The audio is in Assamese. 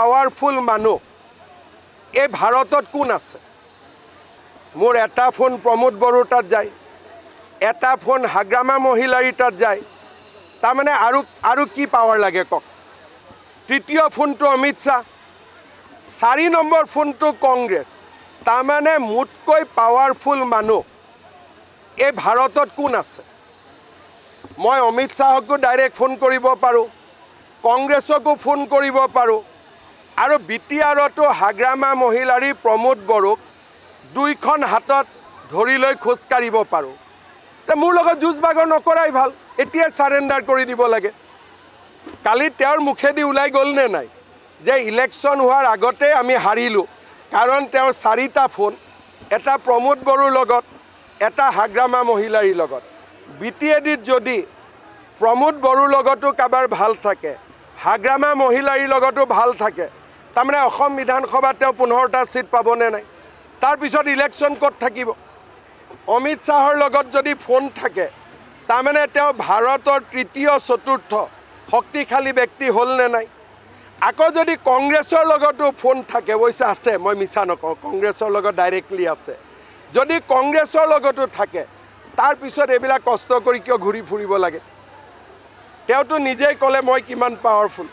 পাৱাৰফুল মানুহ এই ভাৰতত কোন আছে মোৰ এটা ফোন প্ৰমোদ বড়োৰ তাত যায় এটা ফোন হাগ্ৰামা মহিলাৰী তাত যায় তাৰমানে আৰু কি পাৱাৰ লাগে কক তৃতীয় ফোনটো অমিত শাহ 4 নম্বৰ ফোনটো কংগ্ৰেছ তাৰমানে মুতকৈ পাৱাৰফুল মানুহ এই ভাৰতত কোন আছে মই অমিত শাহকো ডাইৰেক্ট ফোন কৰিব পাৰোঁ কংগ্ৰেছকো ফোন কৰিব পাৰোঁ আৰু বিটিআৰতো হাগ্ৰামা মহিলাৰী প্ৰমোদ বড়োক দুইখন হাতত ধৰি লৈ খোজ কাঢ়িব পাৰোঁ তে মোৰ লগত যুঁজ বাগৰ নকৰাই ভাল এতিয়া সাৰেন্ডাৰ কৰি দিব লাগে কালি তেওঁৰ মুখেদি ওলাই গ'ল নে নাই যে ইলেকশ্যন হোৱাৰ আগতে আমি হাৰিলোঁ কাৰণ তেওঁৰ 4টা ফোন এটা প্ৰমোদ বড়োৰ লগত এটা হাগ্ৰামা মহিলাৰীৰ লগত বিটিএডিত যদি প্ৰমোদ বড়োৰ লগতো কাবাৰ ভাল থাকে হাগ্ৰামা মহিলাৰীৰ লগতো ভাল থাকে তাৰমানে অসম বিধানসভাত তেওঁ 15টা সিট পাবনে নাই তাৰপিছত ইলেকশ্যন ক'ত থাকিব অমিত শাহৰ লগত যদি ফোন থাকে তাৰমানে তেওঁ ভাৰতৰ তৃতীয় চতুৰ্থ শক্তিশালী ব্যক্তি হ'ল নে নাই আকৌ যদি কংগ্ৰেছৰ লগতো ফোন থাকে অৱশ্যে আছে মই মিছা নকওঁ কংগ্ৰেছৰ লগত ডাইৰেক্টলি আছে যদি কংগ্ৰেছৰ লগতো থাকে তাৰপিছত এইবিলাক কষ্ট কৰি কিয় ঘূৰি ফুৰিব লাগে তেওঁতো নিজেই ক'লে মই কিমান পাৱাৰফুল